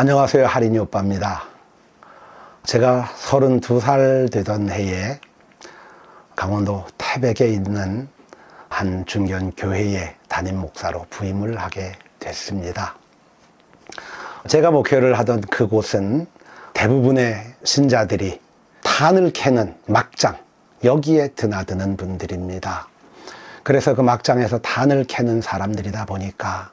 안녕하세요. 할인이 오빠입니다. 제가 32살 되던 해에 강원도 태백에 있는 한 중견 교회의 담임 목사로 부임을 하게 됐습니다. 제가 목회를 하던 그곳은 대부분의 신자들이 탄을 캐는 막장, 여기에 드나드는 분들입니다. 그래서 그 막장에서 탄을 캐는 사람들이다 보니까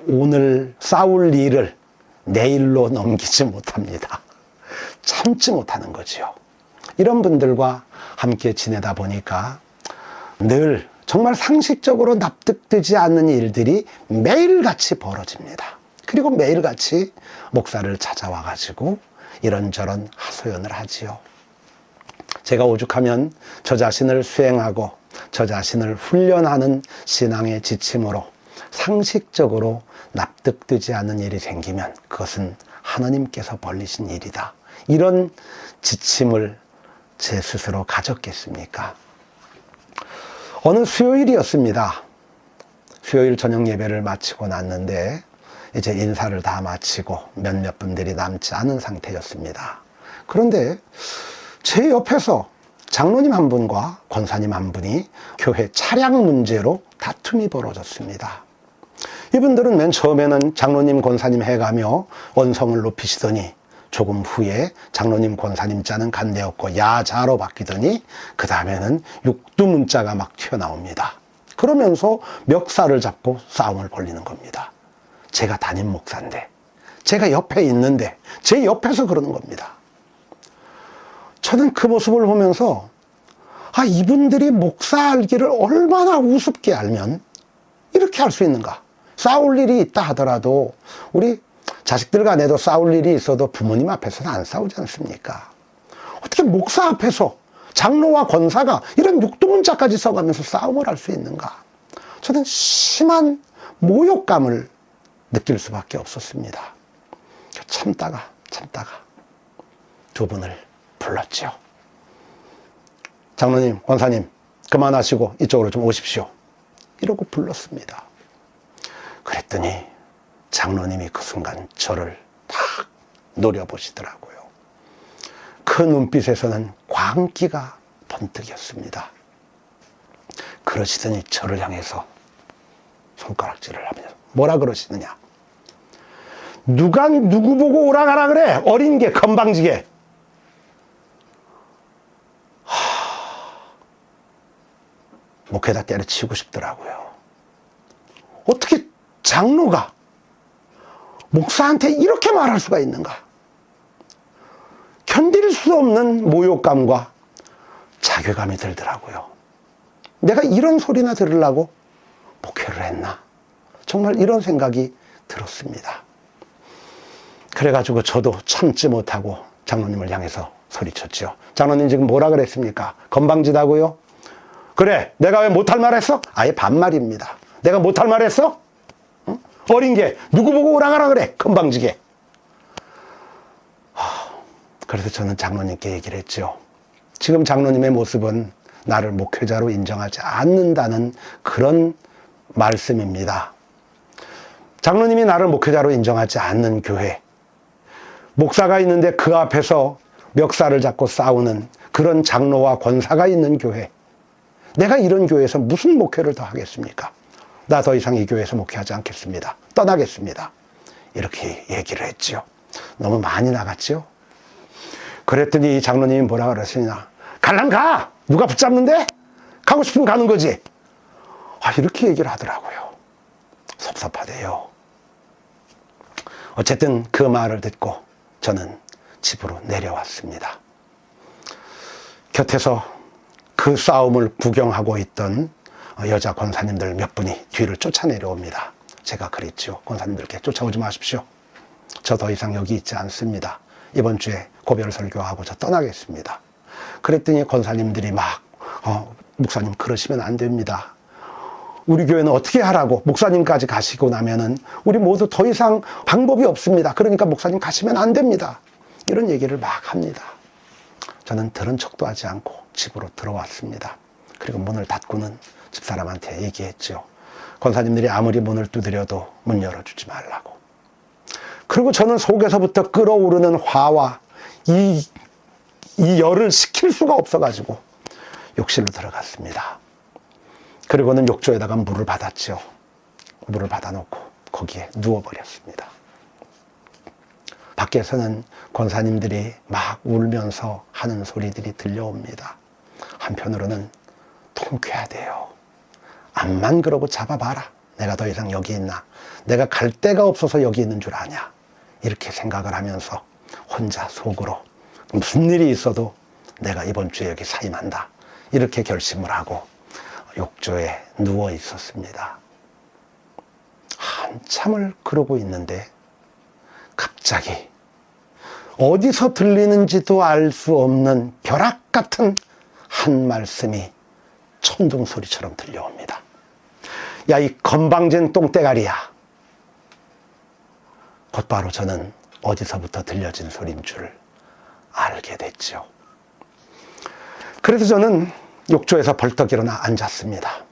오늘 싸울 일을 내일로 넘기지 못합니다. 참지 못하는 거지요. 이런 분들과 함께 지내다 보니까 늘 정말 상식적으로 납득되지 않는 일들이 매일같이 벌어집니다. 그리고 매일같이 목사를 찾아와 가지고 이런저런 하소연을 하지요. 제가 오죽하면 저 자신을 수행하고 저 자신을 훈련하는 신앙의 지침으로 상식적으로 납득되지 않는 일이 생기면 그것은 하나님께서 벌리신 일이다. 이런 지침을 제 스스로 가졌겠습니까? 어느 수요일이었습니다. 수요일 저녁 예배를 마치고 났는데 이제 인사를 다 마치고 몇몇 분들이 남지 않은 상태였습니다. 그런데 제 옆에서 장로님 한 분과 권사님 한 분이 교회 차량 문제로 다툼이 벌어졌습니다. 이분들은 맨 처음에는 장로님 권사님 해가며 언성을 높이시더니 조금 후에 장로님 권사님 자는 간대었고 야자로 바뀌더니 그 다음에는 육두문자가 막 튀어나옵니다. 그러면서 멱살을 잡고 싸움을 벌리는 겁니다. 제가 담임 목사인데, 제가 옆에 있는데 제 옆에서 그러는 겁니다. 저는 그 모습을 보면서 이분들이 목사 알기를 얼마나 우습게 알면 이렇게 할 수 있는가. 싸울 일이 있다 하더라도 우리 자식들 간에도 싸울 일이 있어도 부모님 앞에서는 안 싸우지 않습니까? 어떻게 목사 앞에서 장로와 권사가 이런 육두문자까지 써가면서 싸움을 할 수 있는가? 저는 심한 모욕감을 느낄 수밖에 없었습니다. 참다가 두 분을 불렀죠. 장로님, 권사님, 그만하시고 이쪽으로 좀 오십시오. 이러고 불렀습니다. 그랬더니 장로님이 그 순간 저를 탁 노려보시더라고요. 그 눈빛에서는 광기가 번뜩였습니다. 그러시더니 저를 향해서 손가락질을 하면서 뭐라 그러시느냐. 누가 누구 보고 오라가라 그래. 어린 게 건방지게. 목에다 때려치우고 싶더라고요. 어떻게 장로가 목사한테 이렇게 말할 수가 있는가? 견딜 수 없는 모욕감과 자괴감이 들더라고요. 내가 이런 소리나 들으려고 목회를 했나? 정말 이런 생각이 들었습니다. 그래가지고 저도 참지 못하고 장로님을 향해서 소리쳤죠. 장로님 지금 뭐라 그랬습니까? 건방지다고요? 그래, 내가 왜 못할 말 했어? 아예 반말입니다. 내가 못할 말 했어? 응? 어린 게 누구 보고 오라가라 그래, 건방지게. 그래서 저는 장로님께 얘기를 했죠. 지금 장로님의 모습은 나를 목회자로 인정하지 않는다는 그런 말씀입니다. 장로님이 나를 목회자로 인정하지 않는 교회, 목사가 있는데 그 앞에서 멱살을 잡고 싸우는 그런 장로와 권사가 있는 교회, 내가 이런 교회에서 무슨 목회를 더 하겠습니까? 나 더 이상 이 교회에서 목회하지 않겠습니다. 떠나겠습니다. 이렇게 얘기를 했지요. 너무 많이 나갔죠. 그랬더니 이 장로님이 뭐라 그러시냐. 갈란 가! 누가 붙잡는데? 가고 싶으면 가는 거지. 이렇게 얘기를 하더라고요. 섭섭하대요. 어쨌든 그 말을 듣고 저는 집으로 내려왔습니다. 곁에서 그 싸움을 구경하고 있던 여자 권사님들 몇 분이 뒤를 쫓아내려옵니다. 제가 그랬죠. 권사님들께 쫓아오지 마십시오. 저 더 이상 여기 있지 않습니다. 이번 주에 고별 설교하고 저 떠나겠습니다. 그랬더니 권사님들이 막 목사님 그러시면 안 됩니다. 우리 교회는 어떻게 하라고 목사님까지 가시고 나면은 우리 모두 더 이상 방법이 없습니다. 그러니까 목사님 가시면 안 됩니다. 이런 얘기를 막 합니다. 저는 들은 척도 하지 않고 집으로 들어왔습니다. 그리고 문을 닫고는 집사람한테 얘기했죠. 권사님들이 아무리 문을 두드려도 문 열어주지 말라고. 그리고 저는 속에서부터 끓어오르는 화와 이 열을 식힐 수가 없어가지고 욕실로 들어갔습니다. 그리고는 욕조에다가 물을 받았죠. 물을 받아놓고 거기에 누워버렸습니다. 밖에서는 권사님들이 막 울면서 하는 소리들이 들려옵니다. 한편으로는 통쾌하대요. 암만 그러고 잡아봐라. 내가 더 이상 여기 있나? 내가 갈 데가 없어서 여기 있는 줄 아냐? 이렇게 생각을 하면서 혼자 속으로 무슨 일이 있어도 내가 이번 주에 여기 사임한다. 이렇게 결심을 하고 욕조에 누워 있었습니다. 한참을 그러고 있는데 갑자기 어디서 들리는지도 알 수 없는 벼락 같은 한 말씀이 천둥 소리처럼 들려옵니다. 야, 이 건방진 똥대가리야. 곧바로 저는 어디서부터 들려진 소리인 줄 알게 됐죠. 그래서 저는 욕조에서 벌떡 일어나 앉았습니다.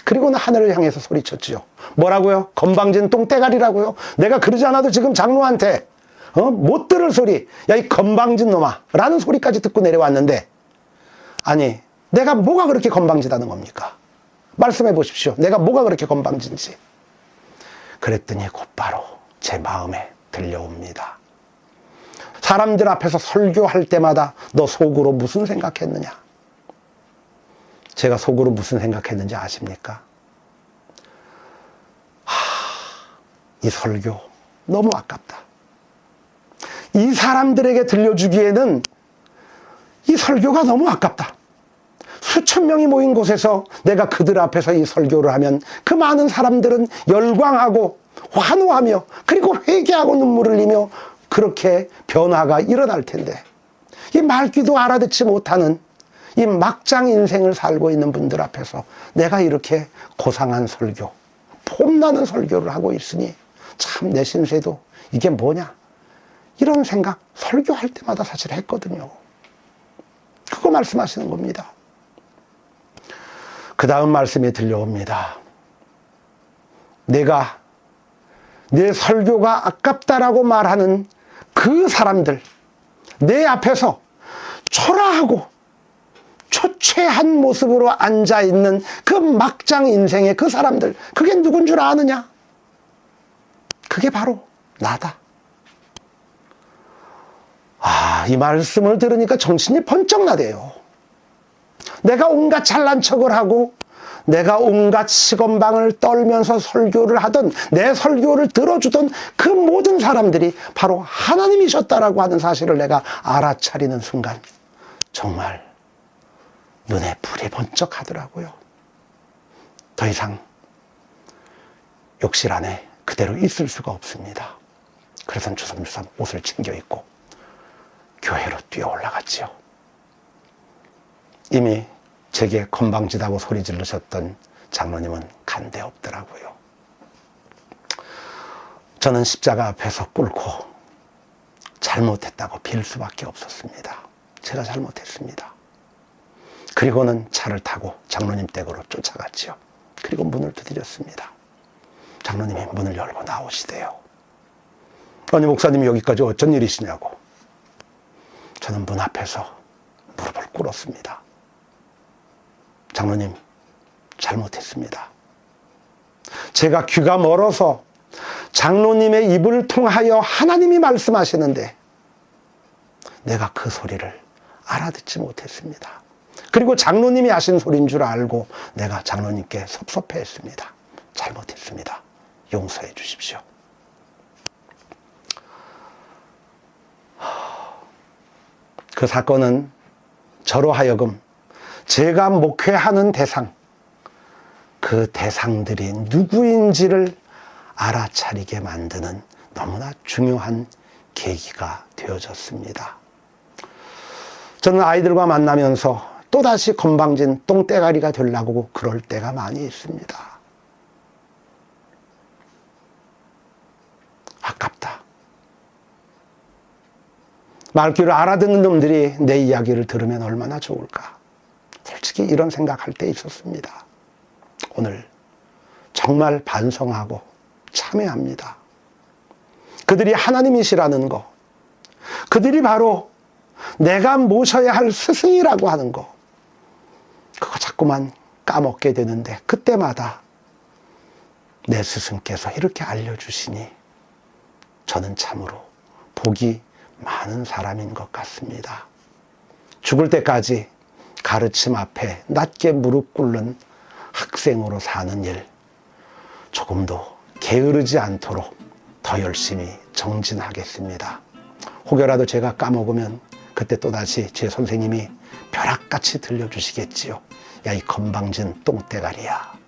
그리고는 하늘을 향해서 소리쳤지요. 뭐라고요? 건방진 똥대가리라고요? 내가 그러지 않아도 지금 장로한테 못 들을 소리, 야, 이 건방진 놈아 라는 소리까지 듣고 내려왔는데, 아니 내가 뭐가 그렇게 건방지다는 겁니까? 말씀해 보십시오. 내가 뭐가 그렇게 건방진지. 그랬더니 곧바로 제 마음에 들려옵니다. 사람들 앞에서 설교할 때마다 너 속으로 무슨 생각했느냐? 제가 속으로 무슨 생각했는지 아십니까? 이 설교 너무 아깝다. 이 사람들에게 들려주기에는 이 설교가 너무 아깝다. 수천 명이 모인 곳에서 내가 그들 앞에서 이 설교를 하면 그 많은 사람들은 열광하고 환호하며 그리고 회개하고 눈물을 흘리며 그렇게 변화가 일어날 텐데, 이 말귀도 알아듣지 못하는 이 막장 인생을 살고 있는 분들 앞에서 내가 이렇게 고상한 설교, 폼나는 설교를 하고 있으니 참 내 신세도 이게 뭐냐, 이런 생각 설교할 때마다 사실 했거든요. 그거 말씀하시는 겁니다. 그 다음 말씀이 들려옵니다. 내가 내 설교가 아깝다라고 말하는 그 사람들, 내 앞에서 초라하고 초췌한 모습으로 앉아있는 그 막장 인생의 그 사람들, 그게 누군 줄 아느냐? 그게 바로 나다. 이 말씀을 들으니까 정신이 번쩍 나대요. 내가 온갖 잘난 척을 하고 내가 온갖 시건방을 떨면서 설교를 하던, 내 설교를 들어주던 그 모든 사람들이 바로 하나님이셨다라고 하는 사실을 내가 알아차리는 순간 정말 눈에 불이 번쩍 하더라고요. 더 이상 욕실 안에 그대로 있을 수가 없습니다. 그래서 주섬주섬 옷을 챙겨 입고 교회로 뛰어 올라갔지요. 이미 제게 건방지다고 소리 지르셨던 장로님은 간데 없더라고요. 저는 십자가 앞에서 꿇고 잘못했다고 빌 수밖에 없었습니다. 제가 잘못했습니다. 그리고는 차를 타고 장로님 댁으로 쫓아갔지요. 그리고 문을 두드렸습니다. 장로님이 문을 열고 나오시대요. 아니 목사님이 여기까지 어쩐 일이시냐고. 저는 문 앞에서 무릎을 꿇었습니다. 장로님, 잘못했습니다. 제가 귀가 멀어서 장로님의 입을 통하여 하나님이 말씀하시는데 내가 그 소리를 알아듣지 못했습니다. 그리고 장로님이 하신 소리인 줄 알고 내가 장로님께 섭섭해했습니다. 잘못했습니다. 용서해 주십시오. 그 사건은 저로 하여금 제가 목회하는 대상, 그 대상들이 누구인지를 알아차리게 만드는 너무나 중요한 계기가 되어졌습니다. 저는 아이들과 만나면서 또다시 건방진 똥대가리가 되려고 그럴 때가 많이 있습니다. 아깝다. 말귀를 알아듣는 놈들이 내 이야기를 들으면 얼마나 좋을까. 솔직히 이런 생각할 때 있었습니다. 오늘 정말 반성하고 참회합니다. 그들이 하나님이시라는 거, 그들이 바로 내가 모셔야 할 스승이라고 하는 거, 그거 자꾸만 까먹게 되는데, 그때마다 내 스승께서 이렇게 알려주시니 저는 참으로 복이 많은 사람인 것 같습니다. 죽을 때까지 가르침 앞에 낮게 무릎 꿇는 학생으로 사는 일, 조금도 게으르지 않도록 더 열심히 정진하겠습니다. 혹여라도 제가 까먹으면 그때 또다시 제 선생님이 벼락같이 들려주시겠지요. 야, 이 건방진 똥대가리야.